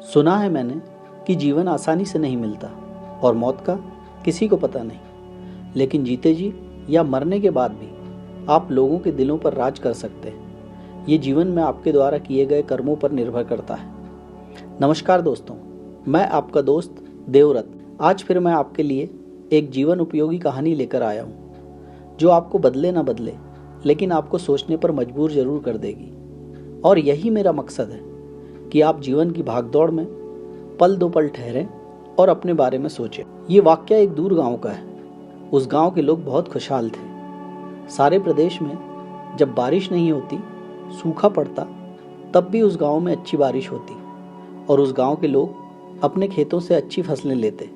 सुना है मैंने कि जीवन आसानी से नहीं मिलता और मौत का किसी को पता नहीं, लेकिन जीते जी या मरने के बाद भी आप लोगों के दिलों पर राज कर सकते हैं। ये जीवन में आपके द्वारा किए गए कर्मों पर निर्भर करता है। नमस्कार दोस्तों, मैं आपका दोस्त देवव्रत आज फिर मैं आपके लिए एक जीवन उपयोगी कहानी लेकर आया हूँ, जो आपको बदले ना बदले लेकिन आपको सोचने पर मजबूर जरूर कर देगी। और यही मेरा मकसद है कि आप जीवन की भागदौड़ में पल दो पल ठहरें और अपने बारे में सोचें। ये वाकया एक दूर गांव का है। उस गांव के लोग बहुत खुशहाल थे। सारे प्रदेश में जब बारिश नहीं होती, सूखा पड़ता, तब भी उस गांव में अच्छी बारिश होती और उस गांव के लोग अपने खेतों से अच्छी फसलें लेते।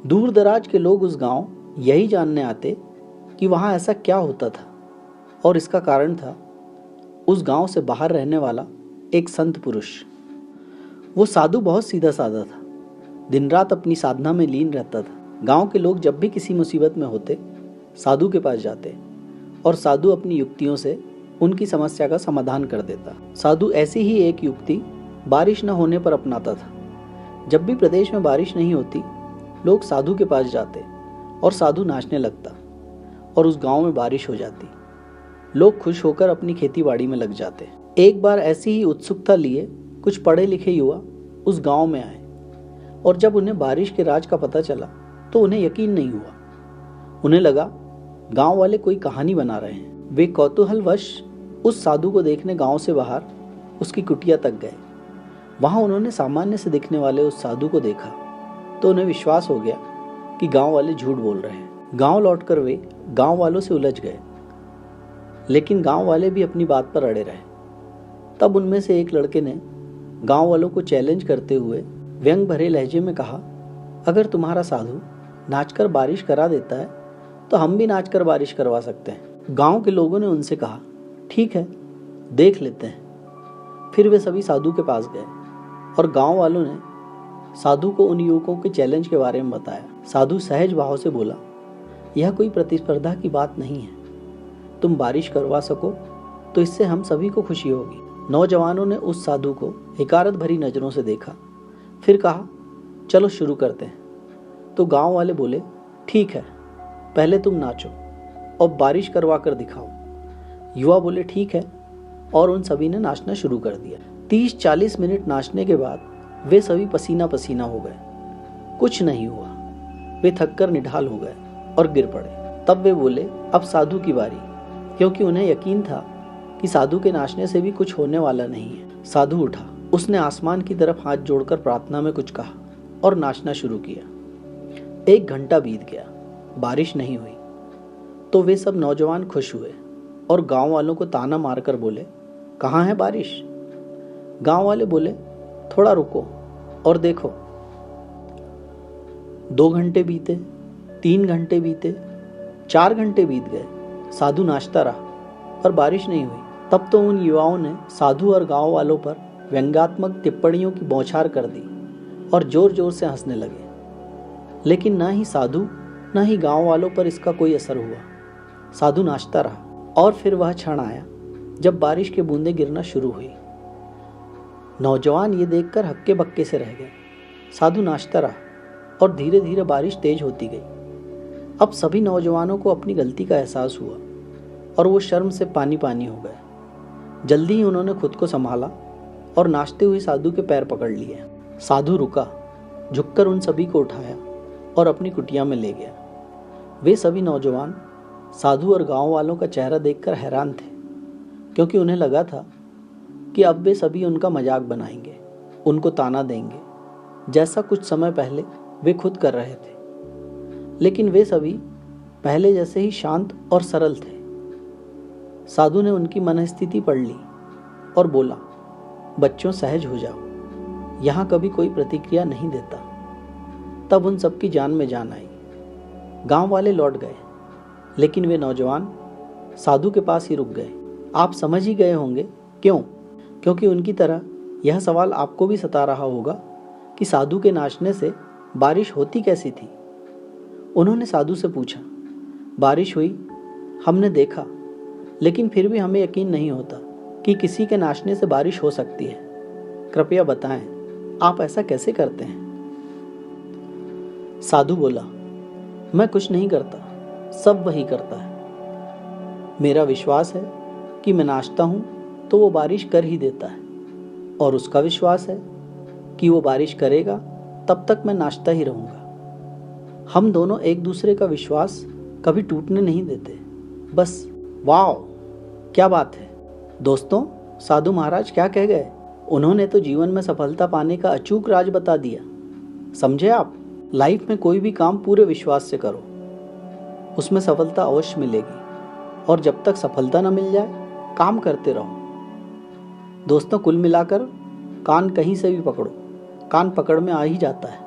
दूर दराज के लोग उस गांव यही जानने आते कि वहाँ ऐसा क्या होता था, और इसका कारण था उस गांव से बाहर रहने वाला एक संत पुरुष। वो साधु बहुत सीधा साधा था, दिन रात अपनी साधना में लीन रहता था। गांव के लोग जब भी किसी मुसीबत में होते, साधु के पास जाते और साधु अपनी युक्तियों से उनकी समस्या का समाधान कर देता। साधु ऐसी ही एक युक्ति बारिश न होने पर अपनाता था। जब भी प्रदेश में बारिश नहीं होती, लोग साधु के पास जाते और साधु नाचने लगता और उस गांव में बारिश हो जाती। लोग खुश होकर अपनी खेती बाड़ी में लग जाते। एक बार ऐसी ही उत्सुकता लिए कुछ पढ़े लिखे युवा उस गांव में आए, और जब उन्हें बारिश के राज का पता चला तो उन्हें यकीन नहीं हुआ। उन्हें लगा गांव वाले कोई कहानी बना रहे हैं। वे कौतूहलवश उस साधु को देखने गांव से बाहर उसकी कुटिया तक गए। वहां उन्होंने सामान्य से दिखने वाले उस साधु को देखा तो उन्हें विश्वास हो गया कि गांव वाले झूठ बोल रहे हैं। गांव लौटकर वे गांव वालों से उलझ गए, लेकिन गांव वाले भी अपनी बात पर अड़े रहे। तब उनमें से एक लड़के ने गांव वालों को चैलेंज करते हुए व्यंग भरे लहजे में कहा, अगर तुम्हारा साधु नाचकर बारिश करा देता है तो हम भी नाचकर बारिश करवा सकते हैं। गांव के लोगों ने उनसे कहा, ठीक है, देख लेते हैं। फिर वे सभी साधु के पास गए और गांव वालों ने साधु को उन युवकों के चैलेंज के बारे में बताया। साधु सहज भाव से बोला, यह कोई प्रतिस्पर्धा की बात नहीं है। तुम बारिश करवा सको तो इससे हम सभी को खुशी होगी। नौजवानों ने उस साधु को हिकारत भरी नजरों से देखा, फिर कहा, चलो शुरू करते हैं। तो गांव वाले बोले, ठीक है, पहले तुम नाचो और बारिश करवा कर दिखाओ। युवा बोले, ठीक है, और उन सभी ने नाचना शुरू कर दिया। 30-40 मिनट नाचने के बाद वे सभी पसीना पसीना हो गए। कुछ नहीं हुआ। वे थककर निढाल हो गए और गिर पड़े। तब वे बोले, अब साधु की बारी, क्योंकि उन्हें यकीन था कि साधु के नाचने से भी कुछ होने वाला नहीं है। साधु उठा, उसने आसमान की तरफ हाथ जोड़कर प्रार्थना में कुछ कहा और नाचना शुरू किया। 1 घंटा बीत गया, बारिश नहीं हुई। तो वे सब नौजवान खुश हुए और गांव वालों को ताना मारकर बोले, कहाँ है बारिश? गांव वाले बोले, थोड़ा रुको और देखो। 2 घंटे बीते, 3 घंटे बीते, 4 घंटे बीत गए। साधु नाचता रहा और बारिश नहीं हुई। तब तो उन युवाओं ने साधु और गांव वालों पर व्यंग्यात्मक टिप्पणियों की बौछार कर दी और जोर जोर से हंसने लगे। लेकिन न ही साधु न ही गांव वालों पर इसका कोई असर हुआ। साधु नाचता रहा और फिर वह क्षण आया जब बारिश की बूंदें गिरना शुरू हुई। नौजवान ये देखकर हक्के बक्के से रह गए। साधु नाचता रहा और धीरे धीरे बारिश तेज होती गई। अब सभी नौजवानों को अपनी गलती का एहसास हुआ और वो शर्म से पानी पानी हो गए। जल्दी ही उन्होंने खुद को संभाला और नाचते हुए साधु के पैर पकड़ लिए। साधु रुका, झुककर उन सभी को उठाया और अपनी कुटिया में ले गया। वे सभी नौजवान साधु और गांव वालों का चेहरा देखकर हैरान थे, क्योंकि उन्हें लगा था कि अब वे सभी उनका मजाक बनाएंगे, उनको ताना देंगे, जैसा कुछ समय पहले वे खुद कर रहे थे। लेकिन वे सभी पहले जैसे ही शांत और सरल थे। साधु ने उनकी मनस्थिति पढ़ ली और बोला, बच्चों सहज हो जाओ, यहाँ कभी कोई प्रतिक्रिया नहीं देता। तब उन सबकी जान में जान आई। गांव वाले लौट गए, लेकिन वे नौजवान साधु के पास ही रुक गए। आप समझ ही गए होंगे क्यों? क्योंकि उनकी तरह यह सवाल आपको भी सता रहा होगा कि साधु के नाचने से बारिश होती कैसी थी। उन्होंने साधु से पूछा, बारिश हुई, हमने देखा, लेकिन फिर भी हमें यकीन नहीं होता कि किसी के नाचने से बारिश हो सकती है। कृपया बताएं, आप ऐसा कैसे करते हैं? साधु बोला, मैं कुछ नहीं करता, सब वही करता है। मेरा विश्वास है कि मैं नाचता हूं तो वो बारिश कर ही देता है, और उसका विश्वास है कि वो बारिश करेगा तब तक मैं नाचता ही रहूंगा। हम दोनों एक दूसरे का विश्वास कभी टूटने नहीं देते। बस वाह, क्या बात है। दोस्तों, साधु महाराज क्या कह गए? उन्होंने तो जीवन में सफलता पाने का अचूक राज बता दिया। समझे आप? लाइफ में कोई भी काम पूरे विश्वास से करो, उसमें सफलता अवश्य मिलेगी। और जब तक सफलता न मिल जाए, काम करते रहो। दोस्तों, कुल मिलाकर कान कहीं से भी पकड़ो, कान पकड़ में आ ही जाता है।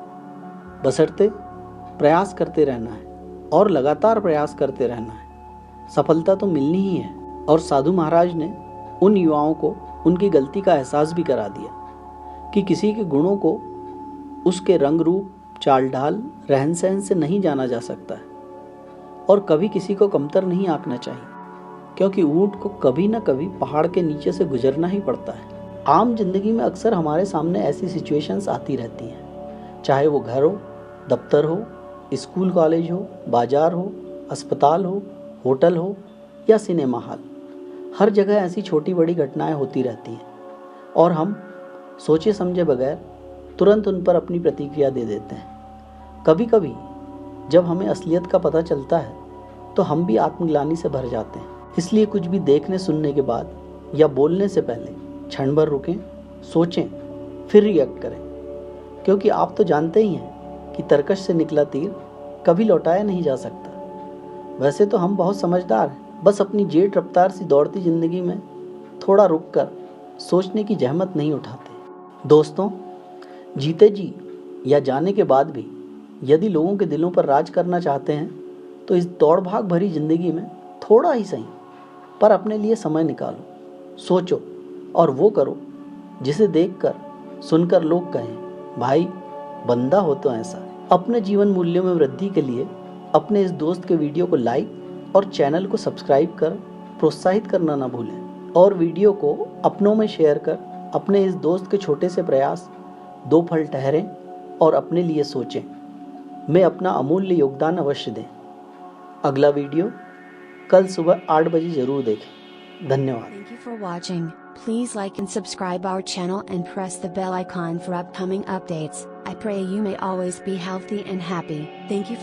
बशर्ते प्रयास करते रहना है और लगातार प्रयास करते रहना है। सफलता तो मिलनी ही है। और साधु महाराज ने उन युवाओं को उनकी गलती का एहसास भी करा दिया कि किसी के गुणों को उसके रंग रूप, चाल ढाल, रहन सहन से नहीं जाना जा सकता है। और कभी किसी को कमतर नहीं आंकना चाहिए, क्योंकि ऊंट को कभी न कभी पहाड़ के नीचे से गुजरना ही पड़ता है। आम जिंदगी में अक्सर हमारे सामने ऐसी सिचुएशंस आती रहती हैं, चाहे वो घर हो, दफ्तर हो, स्कूल कॉलेज हो, बाजार हो, अस्पताल हो, होटल हो या सिनेमा हॉल। हर जगह ऐसी छोटी बड़ी घटनाएं होती रहती हैं और हम सोचे समझे बगैर तुरंत उन पर अपनी प्रतिक्रिया दे देते हैं। कभी कभी जब हमें असलियत का पता चलता है तो हम भी आत्मग्लानि से भर जाते हैं। इसलिए कुछ भी देखने सुनने के बाद या बोलने से पहले क्षण भर रुकें, सोचें, फिर रिएक्ट करें। क्योंकि आप तो जानते ही हैं कि तरकश से निकला तीर कभी लौटाया नहीं जा सकता। वैसे तो हम बहुत समझदार हैं, बस अपनी जेट रफ्तार सी दौड़ती जिंदगी में थोड़ा रुक कर सोचने की जहमत नहीं उठाते। दोस्तों, जीते जी या जाने के बाद भी यदि लोगों के दिलों पर राज करना चाहते हैं तो इस दौड़ भाग भरी जिंदगी में थोड़ा ही सही पर अपने लिए समय निकालो, सोचो और वो करो जिसे देखकर सुनकर लोग कहें, भाई बंदा हो तो ऐसा। अपने जीवन मूल्यों में वृद्धि के लिए अपने इस दोस्त के वीडियो को लाइक और चैनल को सब्सक्राइब कर प्रोत्साहित करना ना भूलें। और वीडियो को अपनों में शेयर कर अपने इस दोस्त के छोटे से प्रयास 2 फल ठहरें और अपने लिए सोचें, मैं अपना अमूल्य योगदान अवश्य दें। अगला वीडियो कल सुबह 8 बजे जरूर देखें। धन्यवाद। Thank you for watching. Please like and subscribe our channel and press the bell icon for upcoming updates. I pray you may always be healthy and happy. Thank you for